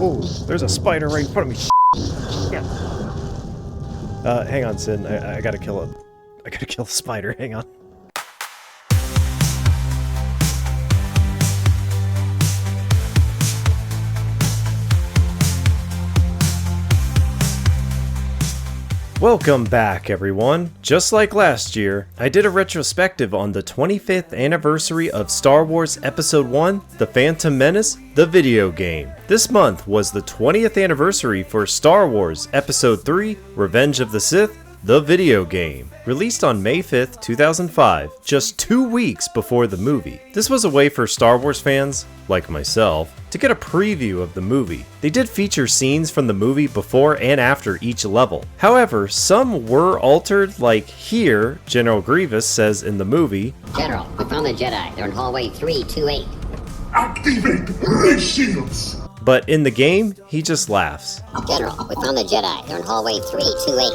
Oh, there's a spider right in front of me. Yeah. Hang on, Sin. I gotta kill it. I gotta kill the spider. Hang on. Welcome back, everyone. Just like last year, I did a retrospective on the 25th anniversary of Star Wars Episode 1, The Phantom Menace, the video game. This month was the 20th anniversary for Star Wars Episode 3, Revenge of the Sith, the video game, released on May 5th, 2005, just 2 weeks before the movie. This was a way for Star Wars fans, like myself, to get a preview of the movie. They did feature scenes from the movie before and after each level. However, some were altered, like here, General Grievous says in the movie, "General, we found the Jedi. They're in hallway 328. Activate ray shields!" But in the game, he just laughs. "General, we found the Jedi. They're in hallway 328.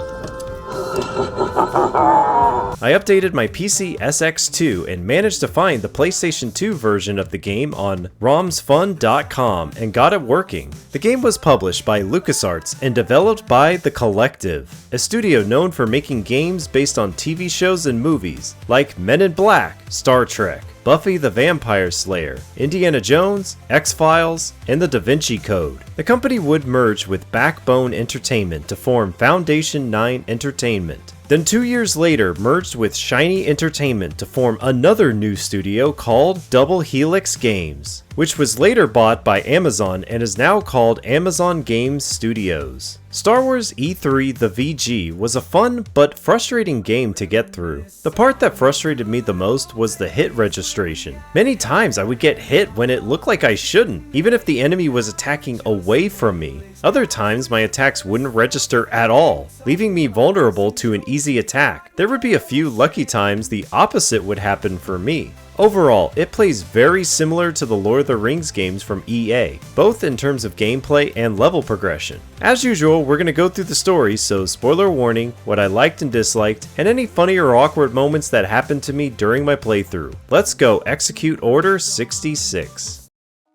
I updated my PC SX2 and managed to find the PlayStation 2 version of the game on romsfun.com and got it working. The game was published by LucasArts and developed by The Collective, a studio known for making games based on TV shows and movies like Men in Black, Star Trek, Buffy the Vampire Slayer, Indiana Jones, X-Files, and The Da Vinci Code. The company would merge with Backbone Entertainment to form Foundation 9 Entertainment. Then 2 years later merged with Shiny Entertainment to form another new studio called Double Helix Games, which was later bought by Amazon and is now called Amazon Games Studios. Star Wars E3 The VG was a fun but frustrating game to get through. The part that frustrated me the most was the hit registration. Many times I would get hit when it looked like I shouldn't, even if the enemy was attacking away from me. Other times my attacks wouldn't register at all, leaving me vulnerable to an easy attack. There would be a few lucky times the opposite would happen for me. Overall, it plays very similar to the Lord of the Rings games from EA, both in terms of gameplay and level progression. As usual, we're going to go through the story, so spoiler warning, what I liked and disliked, and any funny or awkward moments that happened to me during my playthrough. Let's go execute Order 66.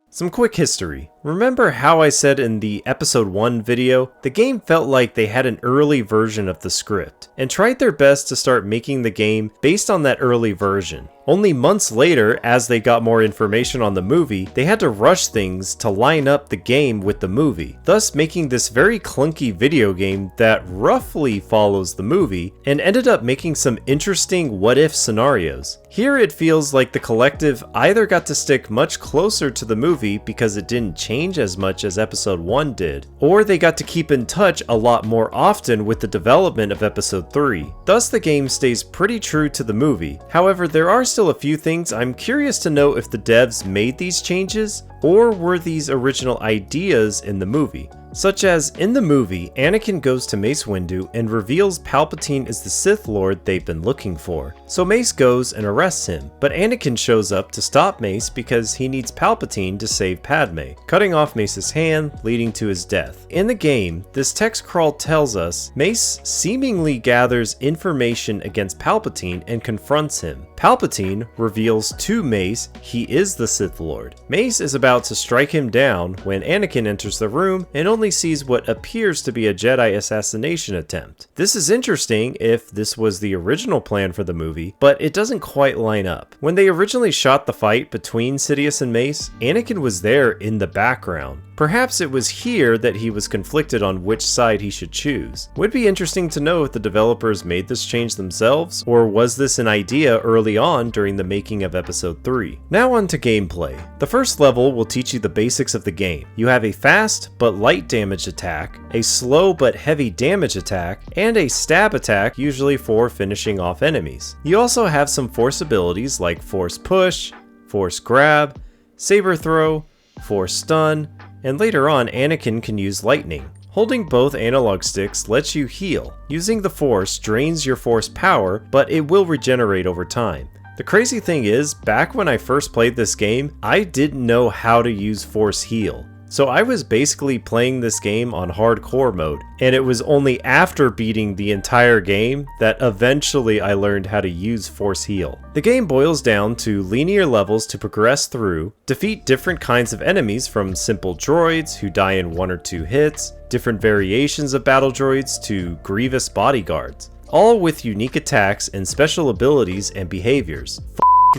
Some quick history. Remember how I said in the episode 1 video, the game felt like they had an early version of the script, and tried their best to start making the game based on that early version. Only months later, as they got more information on the movie, they had to rush things to line up the game with the movie, thus making this very clunky video game that roughly follows the movie, and ended up making some interesting what-if scenarios. Here it feels like the Collective either got to stick much closer to the movie because it didn't change as much as episode 1 did, or they got to keep in touch a lot more often with the development of episode 3. Thus the game stays pretty true to the movie. However, there are still a few things I'm curious to know if the devs made these changes, or were these original ideas in the movie. Such as, in the movie, Anakin goes to Mace Windu and reveals Palpatine is the Sith Lord they've been looking for. So Mace goes and arrests him, but Anakin shows up to stop Mace because he needs Palpatine to save Padme, cutting off Mace's hand, leading to his death. In the game, this text crawl tells us Mace seemingly gathers information against Palpatine and confronts him. Palpatine reveals to Mace he is the Sith Lord. Mace is about to strike him down when Anakin enters the room and only sees what appears to be a Jedi assassination attempt. This is interesting if this was the original plan for the movie, but it doesn't quite line up. When they originally shot the fight between Sidious and Mace, Anakin was there in the background. Perhaps it was here that he was conflicted on which side he should choose. Would be interesting to know if the developers made this change themselves, or was this an idea early on during the making of episode 3. Now on to gameplay. The first level will teach you the basics of the game. You have a fast but light damage attack, a slow but heavy damage attack, and a stab attack, usually for finishing off enemies. You also have some force abilities like force push, force grab, saber throw, force stun, and later on Anakin can use lightning. Holding both analog sticks lets you heal. Using the force drains your force power, but it will regenerate over time. The crazy thing is, back when I first played this game, I didn't know how to use force heal. so I was basically playing this game on hardcore mode, and it was only after beating the entire game that eventually I learned how to use Force Heal. The game boils down to linear levels to progress through, defeat different kinds of enemies from simple droids who die in 1 or 2 hits, different variations of battle droids to Grievous bodyguards, all with unique attacks and special abilities and behaviors.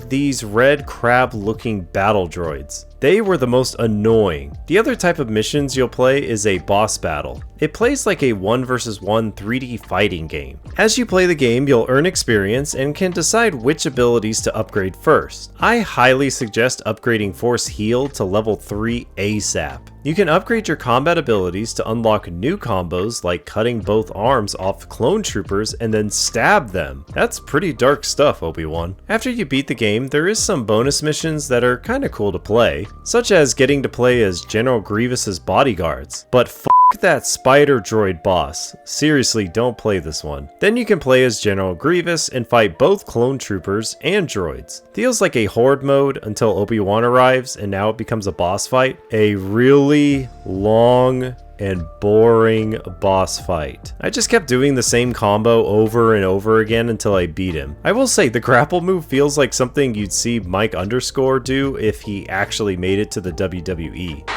These red crab looking battle droids. They were the most annoying. The other type of missions you'll play is a boss battle. It plays like a 1 vs 1 3D fighting game. As you play the game, you'll earn experience and can decide which abilities to upgrade first. I highly suggest upgrading Force Heal to level 3 ASAP. You can upgrade your combat abilities to unlock new combos like cutting both arms off clone troopers and then stab them. That's pretty dark stuff, Obi-Wan. After you beat the game, there is some bonus missions that are kinda cool to play, such as getting to play as General Grievous's bodyguards. But that spider droid boss. Seriously, don't play this one. Then you can play as General Grievous and fight both clone troopers and droids. Feels like a horde mode until Obi-Wan arrives and now it becomes a boss fight. A really long and boring boss fight. I just kept doing the same combo over and over again until I beat him. I will say the grapple move feels like something you'd see Mike Underscore do if he actually made it to the WWE.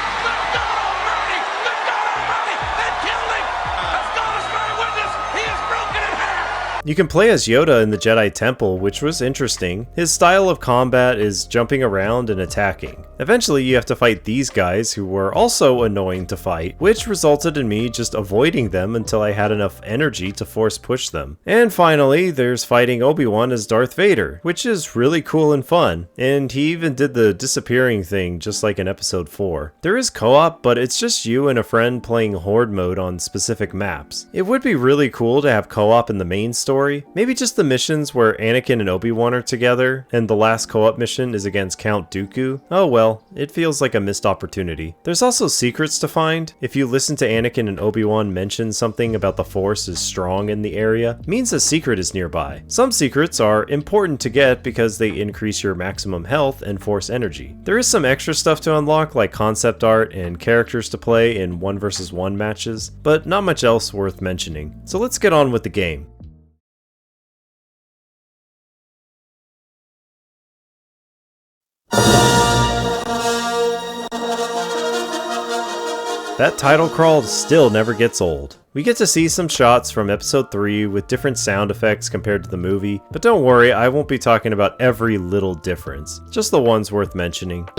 You can play as Yoda in the Jedi Temple, which was interesting. His style of combat is jumping around and attacking. Eventually you have to fight these guys who were also annoying to fight, which resulted in me just avoiding them until I had enough energy to force push them. And finally, there's fighting Obi-Wan as Darth Vader, which is really cool and fun, and he even did the disappearing thing just like in episode 4. There is co-op, but it's just you and a friend playing horde mode on specific maps. It would be really cool to have co-op in the main story. Maybe just the missions where Anakin and Obi-Wan are together, and the last co-op mission is against Count Dooku. Oh well, it feels like a missed opportunity. There's also secrets to find. If you listen to Anakin and Obi-Wan mention something about the Force is strong in the area, it means a secret is nearby. Some secrets are important to get because they increase your maximum health and Force energy. There is some extra stuff to unlock like concept art and characters to play in 1 vs 1 matches, but not much else worth mentioning. So let's get on with the game. That title crawl still never gets old. We get to see some shots from episode 3 with different sound effects compared to the movie, but don't worry, I won't be talking about every little difference, just the ones worth mentioning.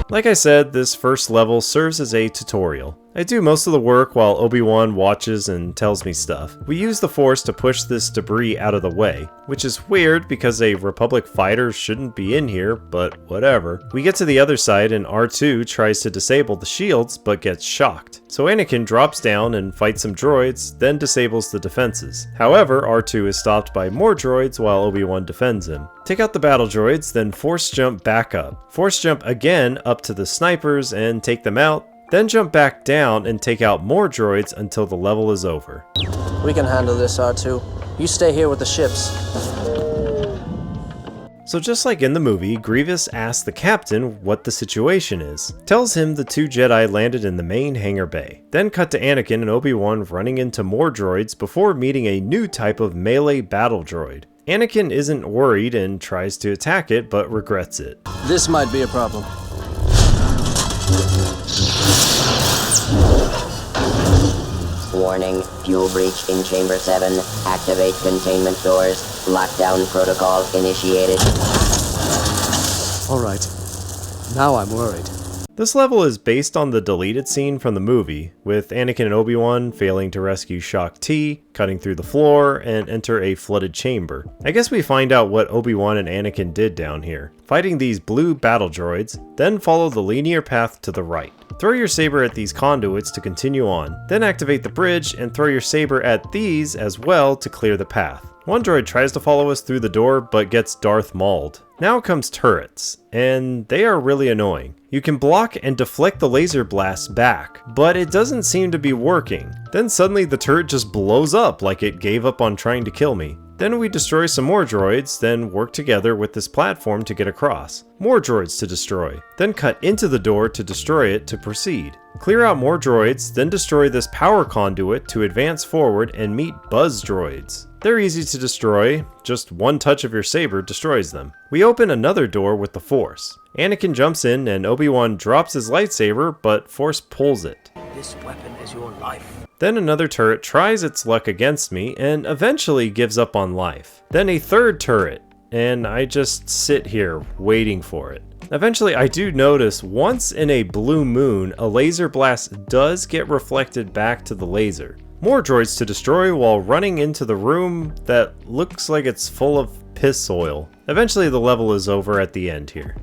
Like I said, this first level serves as a tutorial. I do most of the work while Obi-Wan watches and tells me stuff. We use the Force to push this debris out of the way, which is weird because a Republic fighter shouldn't be in here, but whatever. We get to the other side and R2 tries to disable the shields but gets shocked. So Anakin drops down and fights some droids, then disables the defenses. However, R2 is stopped by more droids while Obi-Wan defends him. Take out the battle droids, then Force jump back up. Force jump again up to the snipers and take them out, then jump back down and take out more droids until the level is over. We can handle this, R2. You stay here with the ships. So just like in the movie, Grievous asks the captain what the situation is. Tells him the 2 Jedi landed in the main hangar bay. Then cut to Anakin and Obi-Wan running into more droids before meeting a new type of melee battle droid. Anakin isn't worried and tries to attack it, but regrets it. This might be a problem. Warning, fuel breach in Chamber 7. Activate containment doors. Lockdown protocol initiated. Alright. Now I'm worried. This level is based on the deleted scene from the movie, with Anakin and Obi-Wan failing to rescue Shaak Ti, cutting through the floor, and enter a flooded chamber. I guess we find out what Obi-Wan and Anakin did down here, fighting these blue battle droids, then follow the linear path to the right. Throw your saber at these conduits to continue on, then activate the bridge and throw your saber at these as well to clear the path. One droid tries to follow us through the door but gets Darth Mauled. Now comes turrets, and they are really annoying. You can block and deflect the laser blast back, but it doesn't seem to be working. Then suddenly the turret just blows up like it gave up on trying to kill me. Then we destroy some more droids, then work together with this platform to get across. More droids to destroy, then cut into the door to destroy it to proceed. Clear out more droids, then destroy this power conduit to advance forward and meet buzz droids. They're easy to destroy, just one touch of your saber destroys them. We open another door with the Force. Anakin jumps in and Obi-Wan drops his lightsaber, but Force pulls it. This weapon is your life. Then another turret tries its luck against me and eventually gives up on life. Then a third turret, and I just sit here waiting for it. Eventually I do notice once in a blue moon, a laser blast does get reflected back to the laser. More droids to destroy while running into the room that looks like it's full of piss oil. Eventually the level is over at the end here.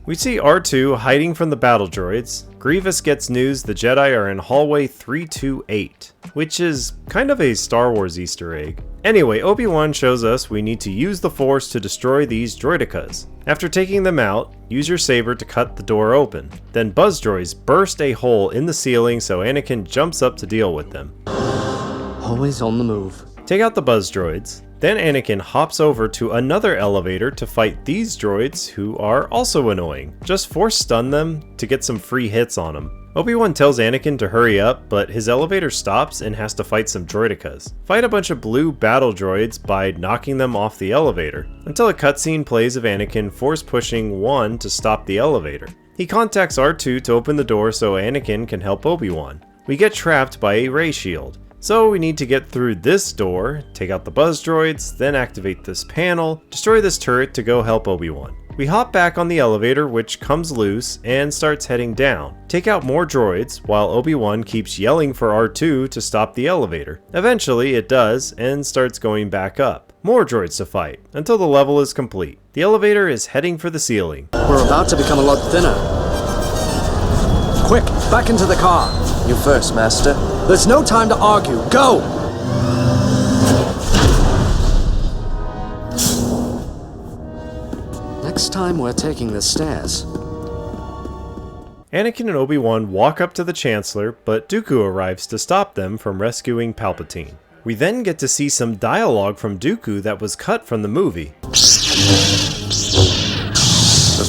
We see R2 hiding from the battle droids. Grievous gets news the Jedi are in hallway 328, which is kind of a Star Wars Easter egg. Anyway, Obi-Wan shows us we need to use the Force to destroy these droidicas. After taking them out, use your saber to cut the door open. Then buzz droids burst a hole in the ceiling so Anakin jumps up to deal with them. Always on the move. Take out the buzz droids. Then Anakin hops over to another elevator to fight these droids who are also annoying. Just force stun them to get some free hits on them. Obi-Wan tells Anakin to hurry up, but his elevator stops and has to fight some droidicas. Fight a bunch of blue battle droids by knocking them off the elevator, until a cutscene plays of Anakin force pushing one to stop the elevator. He contacts R2 to open the door so Anakin can help Obi-Wan. We get trapped by a ray shield. So we need to get through this door, take out the buzz droids, then activate this panel, destroy this turret to go help Obi-Wan. We hop back on the elevator, which comes loose and starts heading down. Take out more droids, while Obi-Wan keeps yelling for R2 to stop the elevator. Eventually it does, and starts going back up. More droids to fight, until the level is complete. The elevator is heading for the ceiling. We're about to become a lot thinner. Quick, back into the car. You first, Master. There's no time to argue. Go! Next time we're taking the stairs. Anakin and Obi-Wan walk up to the Chancellor, but Dooku arrives to stop them from rescuing Palpatine. We then get to see some dialogue from Dooku that was cut from the movie. Just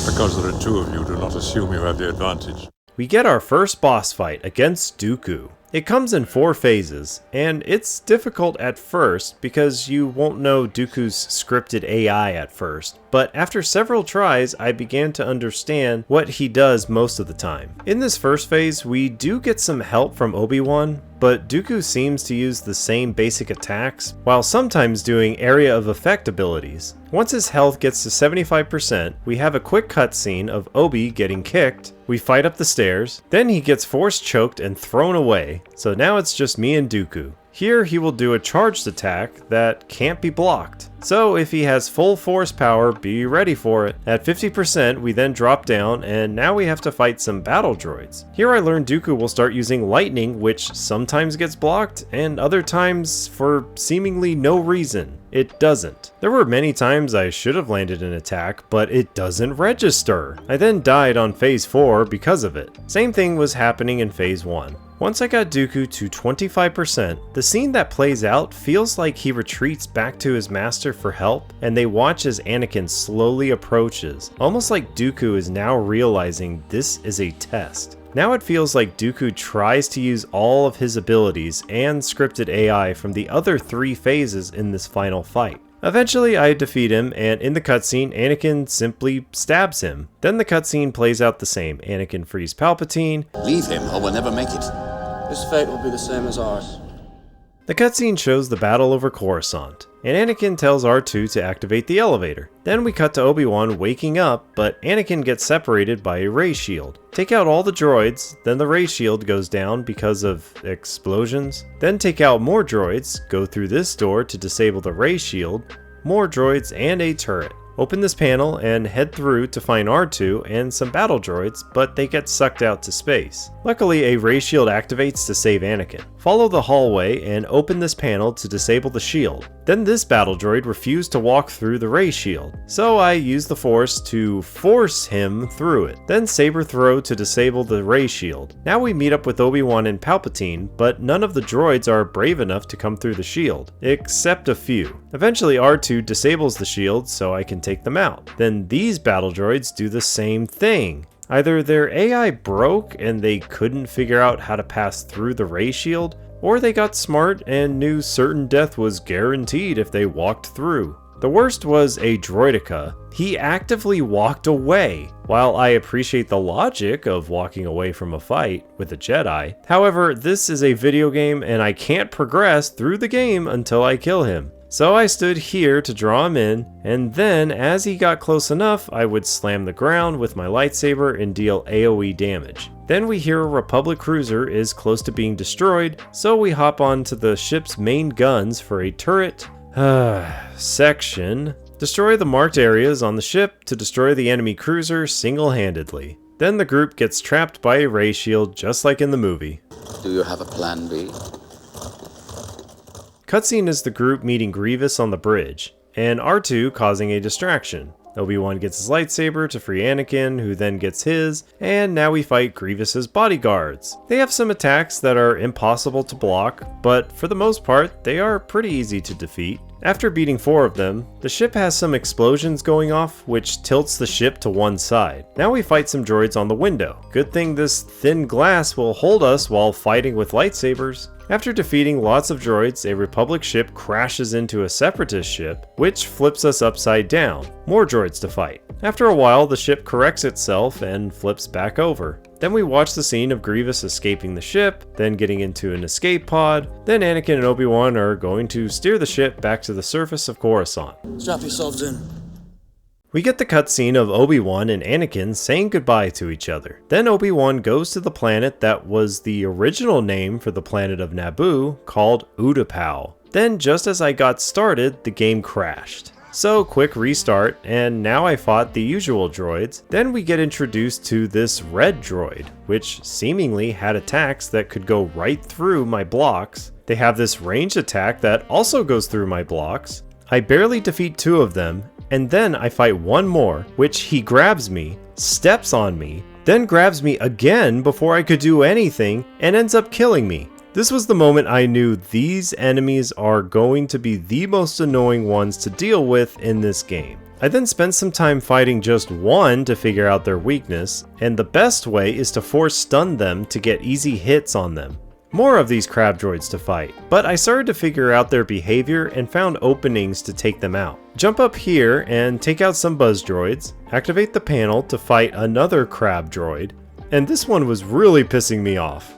because there are two of you, do not assume you have the advantage. We get our first boss fight against Dooku. It comes in 4 phases, and it's difficult at first because you won't know Dooku's scripted AI at first, but after several tries I began to understand what he does most of the time. In this first phase we do get some help from Obi-Wan, but Dooku seems to use the same basic attacks, while sometimes doing area of effect abilities. Once his health gets to 75%, we have a quick cutscene of Obi getting kicked, we fight up the stairs, then he gets force choked and thrown away, so now it's just me and Dooku. Here he will do a charged attack that can't be blocked. So if he has full force power, be ready for it. At 50% we then drop down and now we have to fight some battle droids. Here I learned Dooku will start using lightning, which sometimes gets blocked and other times for seemingly no reason. It doesn't. There were many times I should have landed an attack, but it doesn't register. I then died on phase 4 because of it. Same thing was happening in phase 1. Once I got Dooku to 25%, the scene that plays out feels like he retreats back to his master for help, and they watch as Anakin slowly approaches, almost like Dooku is now realizing this is a test. Now it feels like Dooku tries to use all of his abilities and scripted AI from the other 3 phases in this final fight. Eventually I defeat him, and in the cutscene Anakin simply stabs him. Then the cutscene plays out the same. Anakin frees Palpatine. Leave him or we'll never make it. His fate will be the same as ours. The cutscene shows the battle over Coruscant, and Anakin tells R2 to activate the elevator. Then we cut to Obi-Wan waking up, but Anakin gets separated by a ray shield. Take out all the droids, then the ray shield goes down because of explosions. Then take out more droids, go through this door to disable the ray shield, more droids and a turret. Open this panel and head through to find R2 and some battle droids, but they get sucked out to space. Luckily, a ray shield activates to save Anakin. Follow the hallway and open this panel to disable the shield. Then this battle droid refused to walk through the ray shield, so I use the force to force him through it. Then saber throw to disable the ray shield. Now we meet up with Obi-Wan and Palpatine, but none of the droids are brave enough to come through the shield, except a few. Eventually R2 disables the shield so I can take them out. Then these battle droids do the same thing. Either their AI broke and they couldn't figure out how to pass through the ray shield, or they got smart and knew certain death was guaranteed if they walked through. The worst was a droideka. He actively walked away. While I appreciate the logic of walking away from a fight with a Jedi, however, this is a video game and I can't progress through the game until I kill him. So I stood here to draw him in, and then as he got close enough, I would slam the ground with my lightsaber and deal AoE damage. Then we hear a Republic cruiser is close to being destroyed, so we hop onto the ship's main guns for a turret section. Destroy the marked areas on the ship to destroy the enemy cruiser single-handedly. Then the group gets trapped by a ray shield just like in the movie. Do you have a plan B? Cutscene is the group meeting Grievous on the bridge, and R2 causing a distraction. Obi-Wan gets his lightsaber to free Anakin, who then gets his, and now we fight Grievous's bodyguards. They have some attacks that are impossible to block, but for the most part, they are pretty easy to defeat. After beating 4 of them, the ship has some explosions going off, which tilts the ship to one side. Now we fight some droids on the window. Good thing this thin glass will hold us while fighting with lightsabers. After defeating lots of droids, a Republic ship crashes into a Separatist ship, which flips us upside down. More droids to fight. After a while, the ship corrects itself and flips back over. Then we watch the scene of Grievous escaping the ship, then getting into an escape pod, then Anakin and Obi-Wan are going to steer the ship back to the surface of Coruscant. Strap yourselves in. We get the cutscene of Obi-Wan and Anakin saying goodbye to each other. Then Obi-Wan goes to the planet that was the original name for the planet of Naboo, called Utapau. Then just as I got started, the game crashed. So quick restart, and now I fought the usual droids. Then we get introduced to this red droid, which seemingly had attacks that could go right through my blocks. They have this ranged attack that also goes through my blocks. I barely defeat 2 of them, and then I fight one more, which he grabs me, steps on me, then grabs me again before I could do anything, and ends up killing me. This was the moment I knew these enemies are going to be the most annoying ones to deal with in this game. I then spent some time fighting just one to figure out their weakness, and the best way is to force stun them to get easy hits on them. More of these crab droids to fight, but I started to figure out their behavior and found openings to take them out. Jump up here and take out some buzz droids, activate the panel to fight another crab droid, and this one was really pissing me off.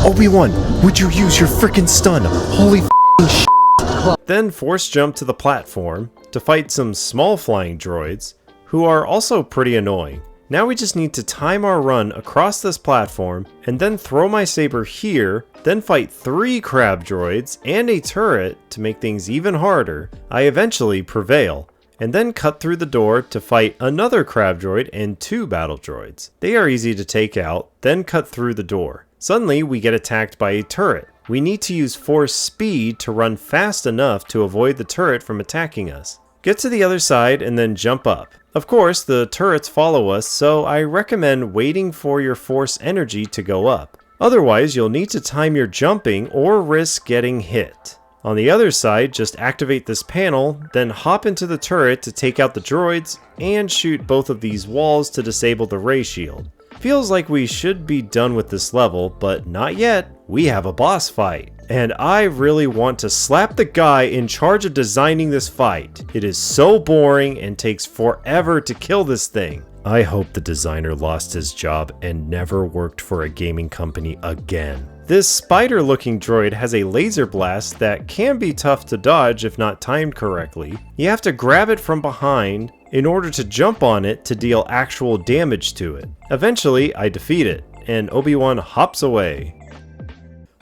Obi-Wan, would you use your frickin' stun? Holy f***ing shit. Then force jump to the platform to fight some small flying droids, who are also pretty annoying. Now we just need to time our run across this platform and then throw my saber here, then fight 3 crab droids and a turret to make things even harder. I eventually prevail, and then cut through the door to fight another crab droid and 2 battle droids. They are easy to take out, then cut through the door. Suddenly we get attacked by a turret. We need to use force speed to run fast enough to avoid the turret from attacking us. Get to the other side and then jump up. Of course, the turrets follow us, so I recommend waiting for your force energy to go up. Otherwise, you'll need to time your jumping or risk getting hit. On the other side, just activate this panel, then hop into the turret to take out the droids, and shoot both of these walls to disable the ray shield. Feels like we should be done with this level, but not yet. We have a boss fight. And I really want to slap the guy in charge of designing this fight. It is so boring and takes forever to kill this thing. I hope the designer lost his job and never worked for a gaming company again. This spider-looking droid has a laser blast that can be tough to dodge if not timed correctly. You have to grab it from behind in order to jump on it to deal actual damage to it. Eventually, I defeat it, and Obi-Wan hops away.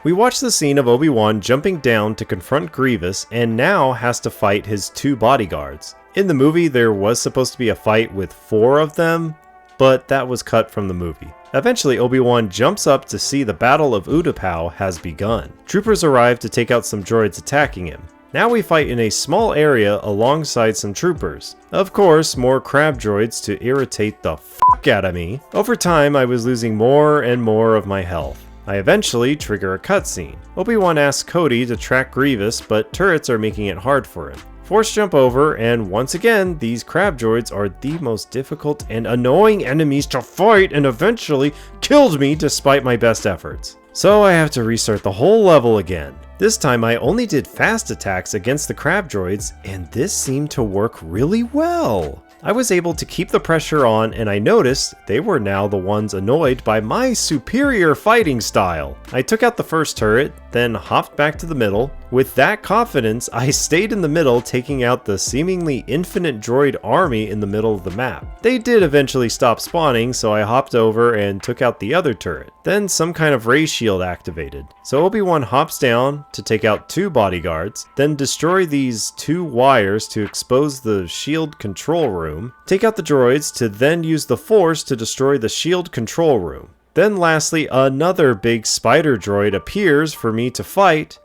We watch the scene of Obi-Wan jumping down to confront Grievous and now has to fight his 2 bodyguards. In the movie, there was supposed to be a fight with 4 of them, but that was cut from the movie. Eventually, Obi-Wan jumps up to see the Battle of Utapau has begun. Troopers arrive to take out some droids attacking him. Now we fight in a small area alongside some troopers. Of course, more crab droids to irritate the fuck out of me. Over time, I was losing more and more of my health. I eventually trigger a cutscene. Obi-Wan asks Cody to track Grievous, but turrets are making it hard for him. Force jump over, and once again, these crab droids are the most difficult and annoying enemies to fight and eventually killed me despite my best efforts. So I have to restart the whole level again. This time I only did fast attacks against the crab droids, and this seemed to work really well. I was able to keep the pressure on, and I noticed they were now the ones annoyed by my superior fighting style. I took out the first turret, then hopped back to the middle. With that confidence, I stayed in the middle, taking out the seemingly infinite droid army in the middle of the map. They did eventually stop spawning, so I hopped over and took out the other turret. Then some kind of ray shield activated. So Obi-Wan hops down to take out 2 bodyguards, then destroy these 2 wires to expose the shield control room, take out the droids to then use the Force to destroy the shield control room. Then lastly, another big spider droid appears for me to fight.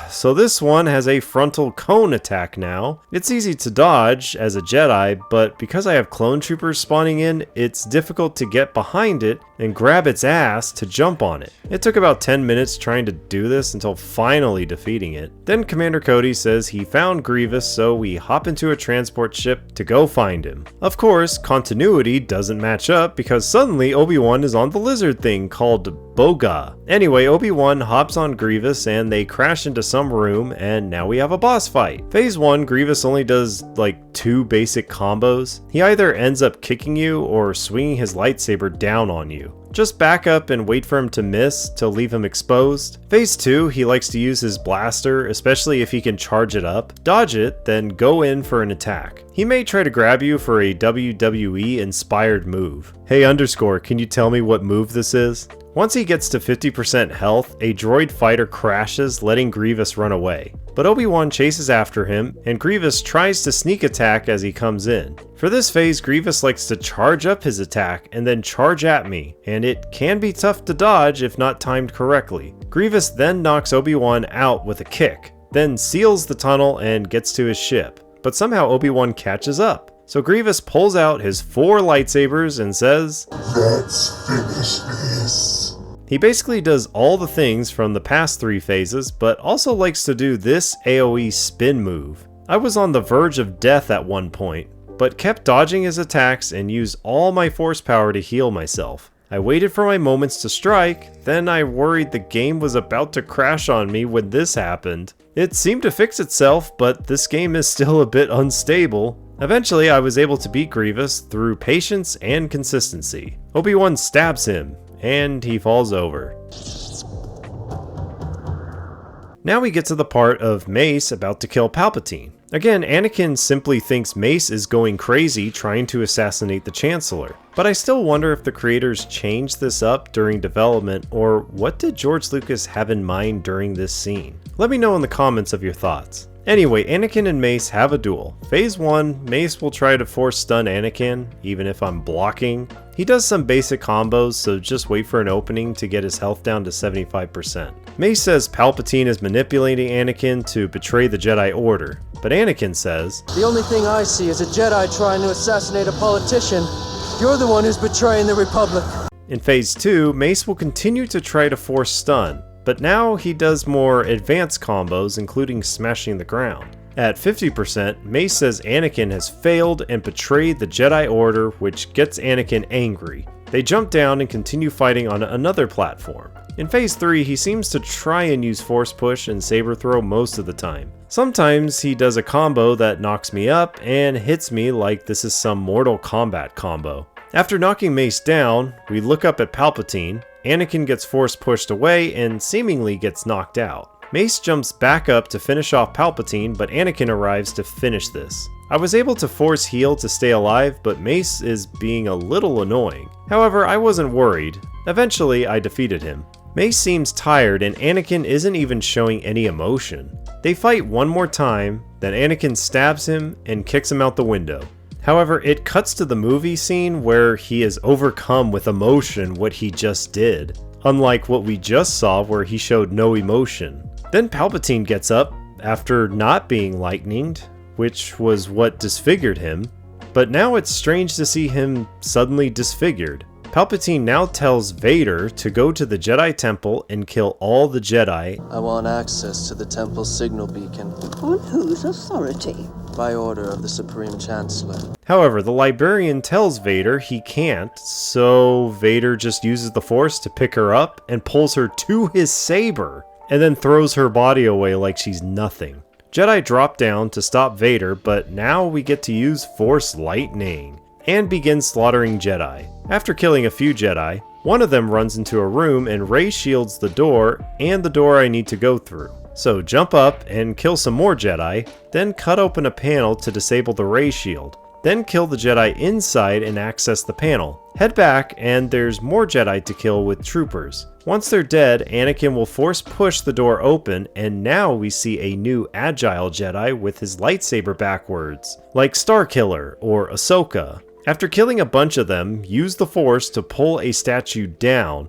So this one has a frontal cone attack now. It's easy to dodge as a Jedi, but because I have clone troopers spawning in, it's difficult to get behind it and grab its ass to jump on it. It took about 10 minutes trying to do this until finally defeating it. Then Commander Cody says he found Grievous, so we hop into a transport ship to go find him. Of course, continuity doesn't match up because suddenly Obi-Wan is on the lizard thing called Boga. Anyway, Obi-Wan hops on Grievous and they crash into some room, and now we have a boss fight. Phase 1, Grievous only does like 2 basic combos. He either ends up kicking you or swinging his lightsaber down on you. Just back up and wait for him to miss to leave him exposed. Phase 2, he likes to use his blaster, especially if he can charge it up. Dodge it, then go in for an attack. He may try to grab you for a WWE inspired move. Hey underscore, can you tell me what move this is? Once he gets to 50% health, a droid fighter crashes, letting Grievous run away. But Obi-Wan chases after him, and Grievous tries to sneak attack as he comes in. For this phase, Grievous likes to charge up his attack and then charge at me, and it can be tough to dodge if not timed correctly. Grievous then knocks Obi-Wan out with a kick, then seals the tunnel and gets to his ship. But somehow Obi-Wan catches up. So Grievous pulls out his 4 lightsabers and says, Let's finish this. He basically does all the things from the past 3 phases, but also likes to do this AoE spin move. I was on the verge of death at one point, but kept dodging his attacks and used all my force power to heal myself. I waited for my moments to strike, then I worried the game was about to crash on me when this happened. It seemed to fix itself, but this game is still a bit unstable. Eventually, I was able to beat Grievous through patience and consistency. Obi-Wan stabs him, and he falls over. Now we get to the part of Mace about to kill Palpatine. Again, Anakin simply thinks Mace is going crazy trying to assassinate the Chancellor. But I still wonder if the creators changed this up during development, or what did George Lucas have in mind during this scene? Let me know in the comments of your thoughts. Anyway, Anakin and Mace have a duel. Phase 1, Mace will try to force stun Anakin, even if I'm blocking. He does some basic combos, so just wait for an opening to get his health down to 75%. Mace says Palpatine is manipulating Anakin to betray the Jedi Order, but Anakin says, The only thing I see is a Jedi trying to assassinate a politician. You're the one who's betraying the Republic. In Phase 2, Mace will continue to try to force stun, but now he does more advanced combos, including smashing the ground. At 50%, Mace says Anakin has failed and betrayed the Jedi Order, which gets Anakin angry. They jump down and continue fighting on another platform. In Phase 3, he seems to try and use Force Push and Saber Throw most of the time. Sometimes he does a combo that knocks me up and hits me like this is some Mortal Kombat combo. After knocking Mace down, we look up at Palpatine. Anakin gets force pushed away and seemingly gets knocked out. Mace jumps back up to finish off Palpatine, but Anakin arrives to finish this. I was able to force heal to stay alive, but Mace is being a little annoying. However, I wasn't worried. Eventually, I defeated him. Mace seems tired and Anakin isn't even showing any emotion. They fight one more time, Then Anakin stabs him and kicks him out the window. However, it cuts to the movie scene where he is overcome with emotion what he just did, unlike what we just saw where he showed no emotion. Then Palpatine gets up after not being lightninged, which was what disfigured him, but now it's strange to see him suddenly disfigured. Palpatine now tells Vader to go to the Jedi Temple and kill all the Jedi. I want access to the temple's signal beacon. On whose authority? By order of the Supreme Chancellor. However, the librarian tells Vader he can't, so Vader just uses the Force to pick her up and pulls her to his saber, and then throws her body away like she's nothing. Jedi drop down to stop Vader, but now we get to use Force lightning and begin slaughtering Jedi. After killing a few Jedi, one of them runs into a room and Rey shields the door and the door I need to go through. So jump up and kill some more Jedi, then cut open a panel to disable the Rey shield. Then kill the Jedi inside and access the panel. Head back and there's more Jedi to kill with troopers. Once they're dead, Anakin will force push the door open, and now we see a new agile Jedi with his lightsaber backwards, like Starkiller or Ahsoka. After killing a bunch of them, use the Force to pull a statue down.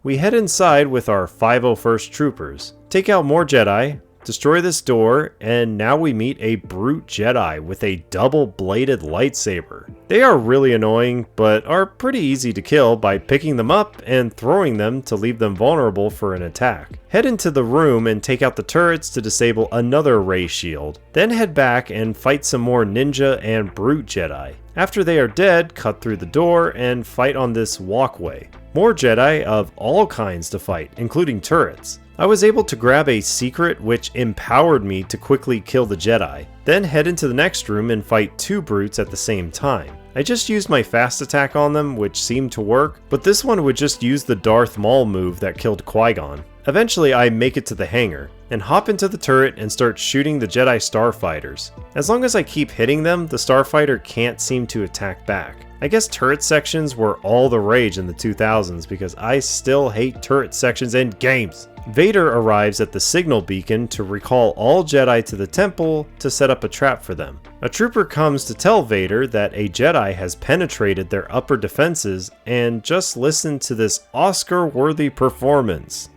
We head inside with our 501st troopers, take out more Jedi, destroy this door, and now we meet a brute Jedi with a double-bladed lightsaber. They are really annoying, but are pretty easy to kill by picking them up and throwing them to leave them vulnerable for an attack. Head into the room and take out the turrets to disable another Rey shield. Then head back and fight some more ninja and brute Jedi. After they are dead, cut through the door and fight on this walkway. More Jedi of all kinds to fight, including turrets. I was able to grab a secret which empowered me to quickly kill the Jedi, then head into the next room and fight two brutes at the same time. I just used my fast attack on them, which seemed to work, but this one would just use the Darth Maul move that killed Qui-Gon. Eventually I make it to the hangar, and hop into the turret and start shooting the Jedi starfighters. As long as I keep hitting them, the starfighter can't seem to attack back. I guess turret sections were all the rage in the 2000s because I still hate turret sections in games. Vader arrives at the signal beacon to recall all Jedi to the temple to set up a trap for them. A trooper comes to tell Vader that a Jedi has penetrated their upper defenses, and just listen to this Oscar-worthy performance.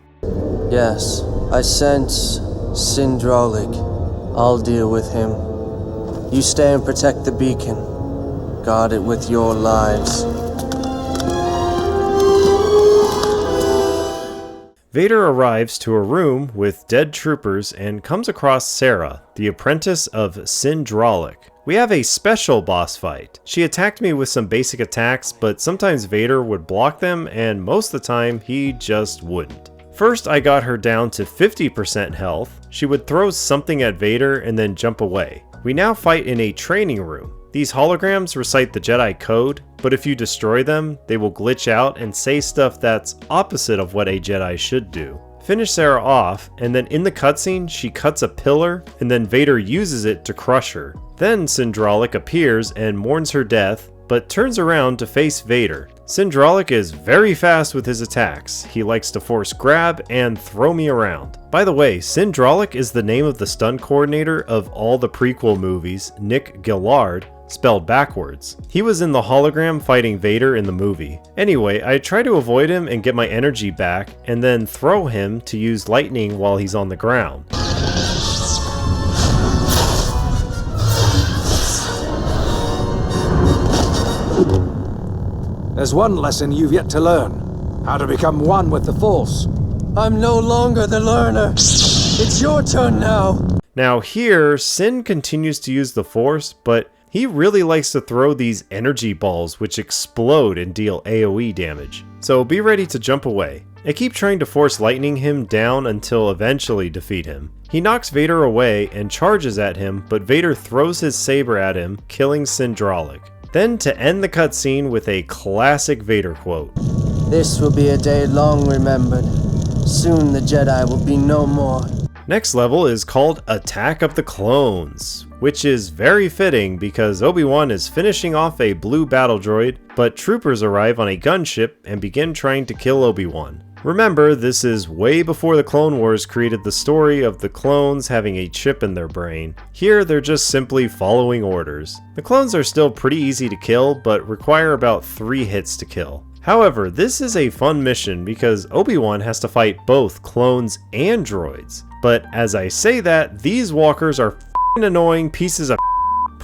Yes, I sense Syndraulic. I'll deal with him. You stay and protect the beacon. Guard it with your lives. Vader arrives to a room with dead troopers and comes across Sarah, the apprentice of Syndraulic. We have a special boss fight. She attacked me with some basic attacks, but sometimes Vader would block them and most of the time he just wouldn't. First, I got her down to 50% health. She would throw something at Vader and then jump away. We now fight in a training room. These holograms recite the Jedi code, but if you destroy them, they will glitch out and say stuff that's opposite of what a Jedi should do. Finish Sarah off, and then in the cutscene, she cuts a pillar, and then Vader uses it to crush her. Then Syndraulic appears and mourns her death, but turns around to face Vader. Syndraulic is very fast with his attacks. He likes to force grab and throw me around. By the way, Syndraulic is the name of the stunt coordinator of all the prequel movies, Nick Gillard, spelled backwards. He was in the hologram fighting Vader in the movie. Anyway, I try to avoid him and get my energy back, and then throw him to use lightning while he's on the ground. There's one lesson you've yet to learn. How to become one with the Force. I'm no longer the learner. It's your turn now. Now here, Sin continues to use the Force, but he really likes to throw these energy balls which explode and deal AoE damage. So be ready to jump away. I keep trying to force lightning him down until eventually defeat him. He knocks Vader away and charges at him, but Vader throws his saber at him, killing Syndraulic. Then to end the cutscene with a classic Vader quote. This will be a day long remembered. Soon the Jedi will be no more. Next level is called Attack of the Clones, which is very fitting because Obi-Wan is finishing off a blue battle droid, but troopers arrive on a gunship and begin trying to kill Obi-Wan. Remember, this is way before the Clone Wars created the story of the clones having a chip in their brain. Here, they're just simply following orders. The clones are still pretty easy to kill, but require about 3 hits to kill. However, this is a fun mission because Obi-Wan has to fight both clones and droids. But as I say that, these walkers are f***ing annoying pieces of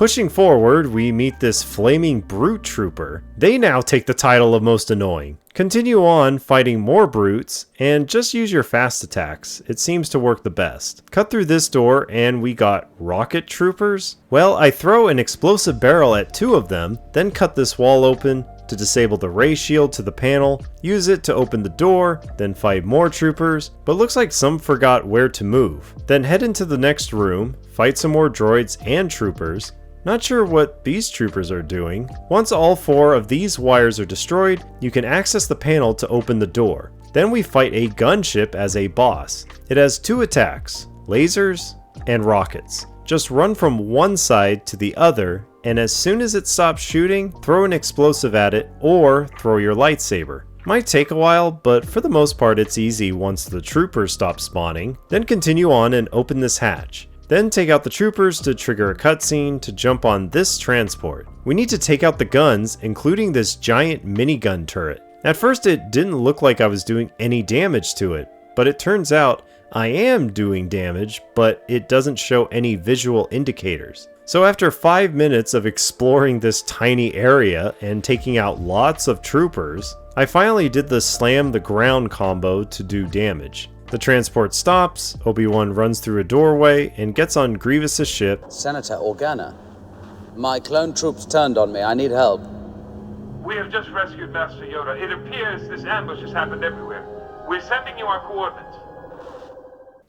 Pushing forward, we meet this flaming brute trooper. They now take the title of most annoying. Continue on fighting more brutes, and just use your fast attacks. It seems to work the best. Cut through this door, and we got rocket troopers? Well, I throw an explosive barrel at 2 of them, then cut this wall open to disable the ray shield to the panel, use it to open the door, then fight more troopers, but looks like some forgot where to move. Then head into the next room, fight some more droids and troopers. Not sure what these troopers are doing. Once all 4 of these wires are destroyed, you can access the panel to open the door. Then we fight a gunship as a boss. It has 2 attacks, lasers and rockets. Just run from one side to the other, and as soon as it stops shooting, throw an explosive at it or throw your lightsaber. Might take a while, but for the most part it's easy once the troopers stop spawning. Then continue on and open this hatch. Then take out the troopers to trigger a cutscene to jump on this transport. We need to take out the guns, including this giant minigun turret. At first it didn't look like I was doing any damage to it, but it turns out I am doing damage, but it doesn't show any visual indicators. So after 5 minutes of exploring this tiny area and taking out lots of troopers, I finally did the slam the ground combo to do damage. The transport stops, Obi-Wan runs through a doorway and gets on Grievous's ship. Senator Organa, my clone troops turned on me. I need help. We have just rescued Master Yoda. It appears this ambush has happened everywhere. We're sending you our coordinates.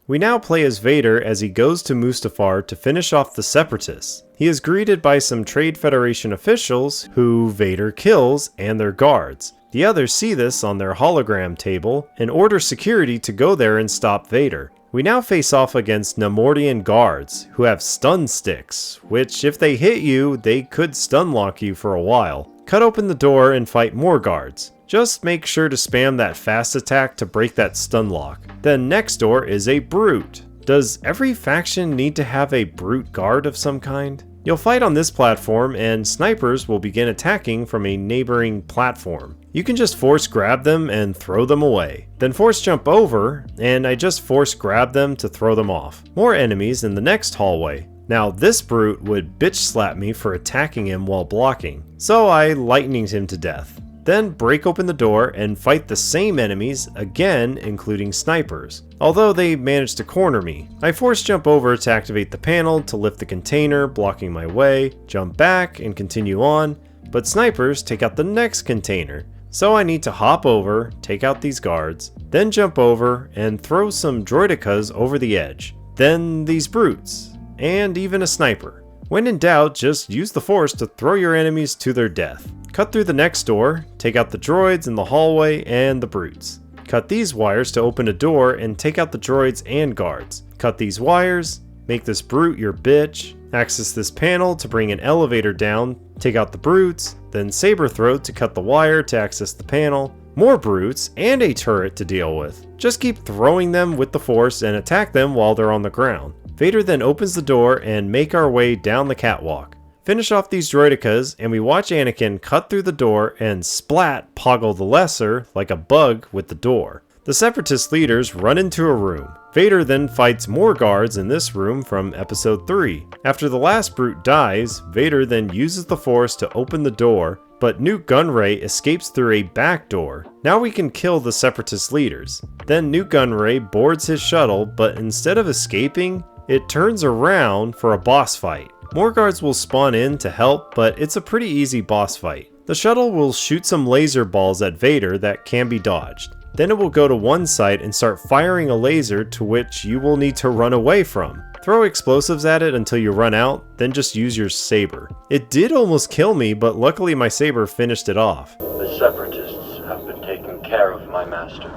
We now play as Vader as he goes to Mustafar to finish off the Separatists. He is greeted by some Trade Federation officials who Vader kills and their guards. The others see this on their hologram table and order security to go there and stop Vader. We now face off against Nemoidian guards who have stun sticks, which if they hit you, they could stun lock you for a while. Cut open the door and fight more guards. Just make sure to spam that fast attack to break that stun lock. Then next door is a brute. Does every faction need to have a brute guard of some kind? You'll fight on this platform and snipers will begin attacking from a neighboring platform. You can just force grab them and throw them away. Then force jump over, and I just force grab them to throw them off. More enemies in the next hallway. Now this brute would bitch slap me for attacking him while blocking, so I lightninged him to death. Then break open the door and fight the same enemies again, including snipers. Although they managed to corner me. I force jump over to activate the panel to lift the container, blocking my way, jump back and continue on, but snipers take out the next container. So I need to hop over, take out these guards, then jump over and throw some droidicas over the edge. Then these brutes, and even a sniper. When in doubt, just use the force to throw your enemies to their death. Cut through the next door, take out the droids in the hallway and the brutes. Cut these wires to open a door and take out the droids and guards. Cut these wires, make this brute your bitch. Access this panel to bring an elevator down, take out the brutes, then saber throat to cut the wire to access the panel. More brutes and a turret to deal with. Just keep throwing them with the force and attack them while they're on the ground. Vader then opens the door and make our way down the catwalk. Finish off these droidicas, and we watch Anakin cut through the door and splat Poggle the Lesser like a bug with the door. The Separatist leaders run into a room. Vader then fights more guards in this room from episode 3. After the last brute dies, Vader then uses the force to open the door, but Nute Gunray escapes through a back door. Now we can kill the Separatist leaders. Then Nute Gunray boards his shuttle, but instead of escaping, it turns around for a boss fight. More guards will spawn in to help, but it's a pretty easy boss fight. The shuttle will shoot some laser balls at Vader that can be dodged. Then it will go to one side and start firing a laser to which you will need to run away from. Throw explosives at it until you run out, then just use your saber. It did almost kill me, but luckily my saber finished it off. The Separatists have been taking care of my master.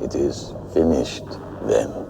It is finished then.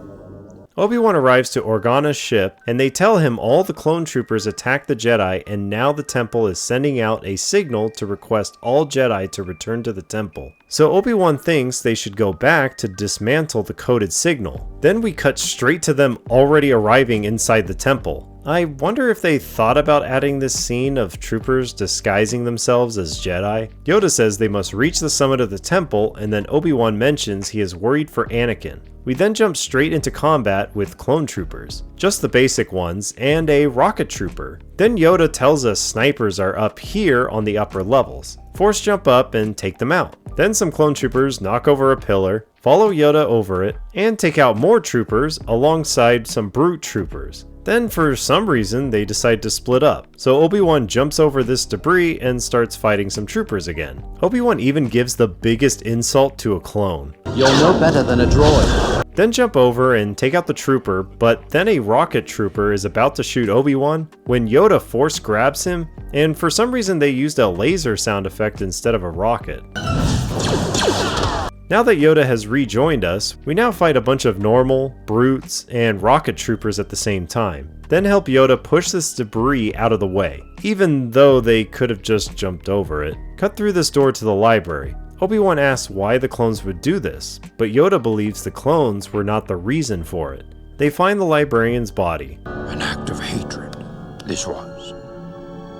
Obi-Wan arrives to Organa's ship, and they tell him all the clone troopers attacked the Jedi, and now the temple is sending out a signal to request all Jedi to return to the temple. So Obi-Wan thinks they should go back to dismantle the coded signal. Then we cut straight to them already arriving inside the temple. I wonder if they thought about adding this scene of troopers disguising themselves as Jedi. Yoda says they must reach the summit of the temple, and then Obi-Wan mentions he is worried for Anakin. We then jump straight into combat with clone troopers, just the basic ones, and a rocket trooper. Then Yoda tells us snipers are up here on the upper levels. Force jump up and take them out. Then some clone troopers knock over a pillar, follow Yoda over it, and take out more troopers alongside some brute troopers. Then for some reason they decide to split up, so Obi-Wan jumps over this debris and starts fighting some troopers again. Obi-Wan even gives the biggest insult to a clone. You're no better than a droid. Then jump over and take out the trooper, but then a rocket trooper is about to shoot Obi-Wan when Yoda force grabs him, and for some reason they used a laser sound effect instead of a rocket. Now that Yoda has rejoined us, we now fight a bunch of normal, brutes, and rocket troopers at the same time. Then help Yoda push this debris out of the way, even though they could have just jumped over it. Cut through this door to the library. Obi-Wan asks why the clones would do this, but Yoda believes the clones were not the reason for it. They find the librarian's body. An act of hatred, this was.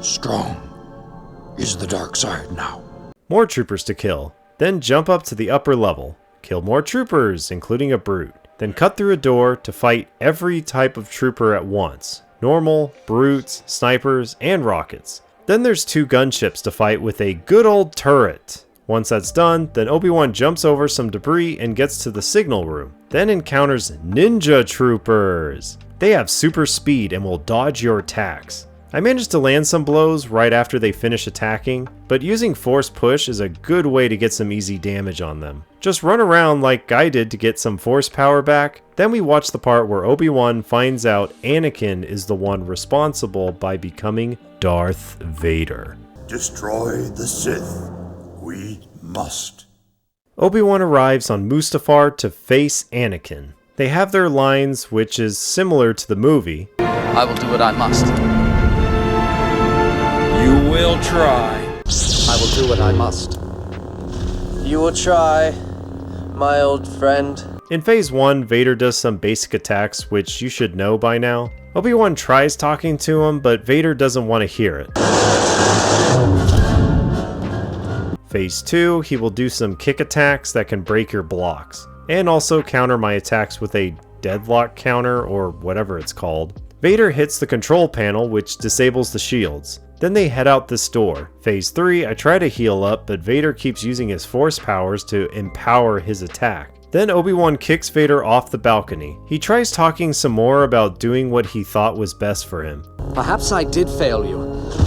Strong is the dark side now. More troopers to kill. Then jump up to the upper level, kill more troopers, including a brute. Then cut through a door to fight every type of trooper at once. Normal, brutes, snipers, and rockets. Then there's 2 gunships to fight with a good old turret. Once that's done, then Obi-Wan jumps over some debris and gets to the signal room. Then encounters ninja troopers. They have super speed and will dodge your attacks. I managed to land some blows right after they finish attacking, but using force push is a good way to get some easy damage on them. Just run around like I did to get some force power back, then we watch the part where Obi-Wan finds out Anakin is the one responsible by becoming Darth Vader. Destroy the Sith. We must. Obi-Wan arrives on Mustafar to face Anakin. They have their lines, which is similar to the movie. I will do what I must. You will try. I will do what I must. You will try, my old friend. In Phase 1, Vader does some basic attacks, which you should know by now. Obi-Wan tries talking to him, but Vader doesn't want to hear it. Phase 2, he will do some kick attacks that can break your blocks, and also counter my attacks with a deadlock counter or whatever it's called. Vader hits the control panel, which disables the shields. Then they head out this door. Phase 3, I try to heal up, but Vader keeps using his force powers to empower his attack. Then Obi-Wan kicks Vader off the balcony. He tries talking some more about doing what he thought was best for him. Perhaps I did fail you,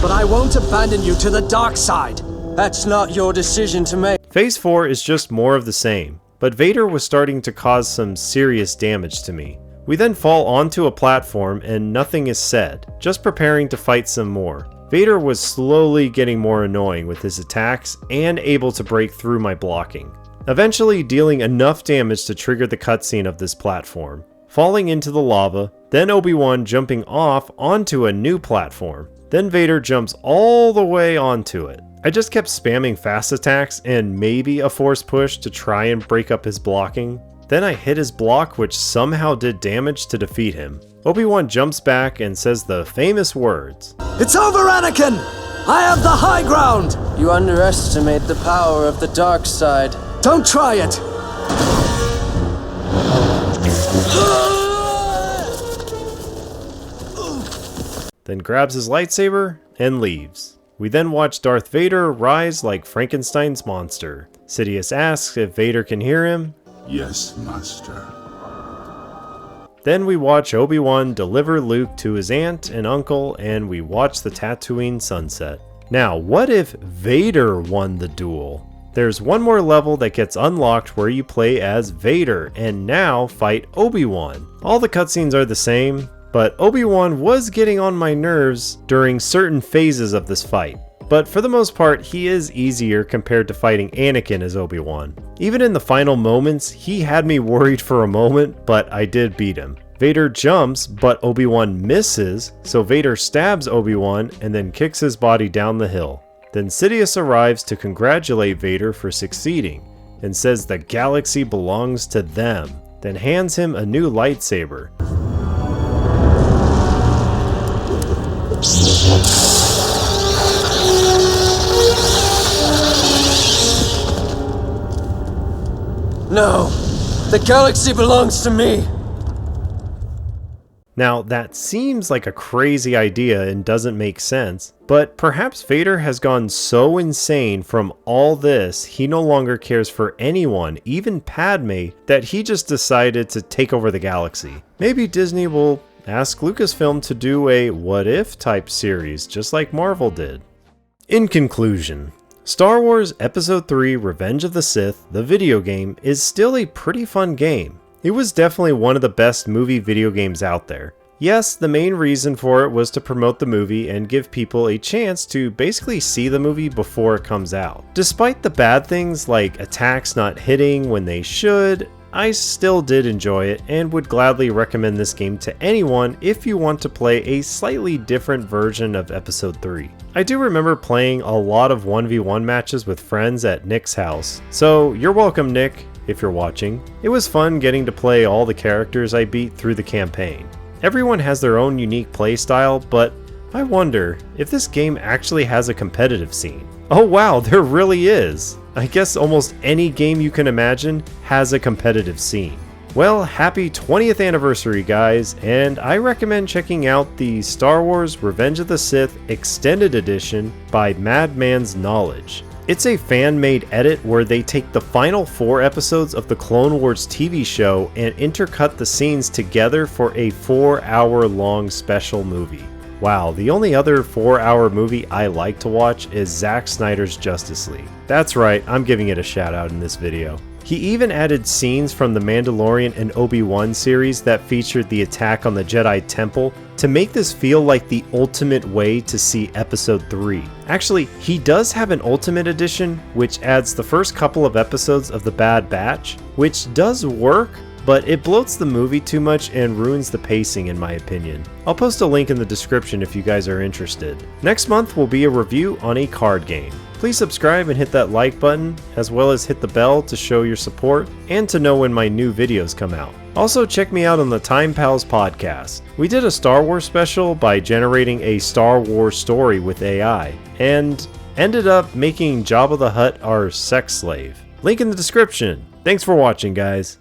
but I won't abandon you to the dark side. That's not your decision to make. Phase 4 is just more of the same, but Vader was starting to cause some serious damage to me. We then fall onto a platform and nothing is said, just preparing to fight some more. Vader was slowly getting more annoying with his attacks and able to break through my blocking, eventually dealing enough damage to trigger the cutscene of this platform. Falling into the lava, then Obi-Wan jumping off onto a new platform. Then Vader jumps all the way onto it. I just kept spamming fast attacks and maybe a force push to try and break up his blocking. Then I hit his block, which somehow did damage to defeat him. Obi-Wan jumps back and says the famous words. It's over, Anakin! I have the high ground! You underestimate the power of the dark side. Don't try it! Then grabs his lightsaber and leaves. We then watch Darth Vader rise like Frankenstein's monster. Sidious asks if Vader can hear him. Yes, Master. Then we watch Obi-Wan deliver Luke to his aunt and uncle, and we watch the Tatooine sunset. Now, what if Vader won the duel? There's one more level that gets unlocked where you play as Vader, and now fight Obi-Wan. All the cutscenes are the same, but Obi-Wan was getting on my nerves during certain phases of this fight. but for the most part, he is easier compared to fighting Anakin as Obi-Wan. Even in the final moments, he had me worried for a moment, but I did beat him. Vader jumps, but Obi-Wan misses, so Vader stabs Obi-Wan and then kicks his body down the hill. Then Sidious arrives to congratulate Vader for succeeding, and says the galaxy belongs to them, then hands him a new lightsaber. No! The galaxy belongs to me! Now, that seems like a crazy idea and doesn't make sense, but perhaps Vader has gone so insane from all this he no longer cares for anyone, even Padme, that he just decided to take over the galaxy. Maybe Disney will ask Lucasfilm to do a what if type series, just like Marvel did. In conclusion, Star Wars Episode 3 Revenge of the Sith, the video game, is still a pretty fun game. It was definitely one of the best movie video games out there. Yes, the main reason for it was to promote the movie and give people a chance to basically see the movie before it comes out. Despite the bad things like attacks not hitting when they should, I still did enjoy it and would gladly recommend this game to anyone if you want to play a slightly different version of Episode 3. I do remember playing a lot of 1v1 matches with friends at Nick's house, so you're welcome, Nick, if you're watching. It was fun getting to play all the characters I beat through the campaign. Everyone has their own unique playstyle, but I wonder if this game actually has a competitive scene. Oh wow, there really is! I guess almost any game you can imagine has a competitive scene. Well, happy 20th anniversary guys, and I recommend checking out the Star Wars Revenge of the Sith Extended Edition by Madman's Knowledge. It's a fan-made edit where they take the final 4 episodes of the Clone Wars TV show and intercut the scenes together for a 4-hour-long special movie. Wow, the only other 4-hour movie I like to watch is Zack Snyder's Justice League. That's right, I'm giving it a shout out in this video. He even added scenes from the Mandalorian and Obi-Wan series that featured the attack on the Jedi Temple to make this feel like the ultimate way to see Episode 3. Actually, he does have an Ultimate Edition, which adds the first couple of episodes of The Bad Batch, which does work, but it bloats the movie too much and ruins the pacing in my opinion. I'll post a link in the description if you guys are interested. Next month will be a review on a card game. Please subscribe and hit that like button, as well as hit the bell to show your support and to know when my new videos come out. Also check me out on the Time Pals podcast. We did a Star Wars special by generating a Star Wars story with AI, and ended up making Jabba the Hutt our sex slave. Link in the description. Thanks for watching, guys.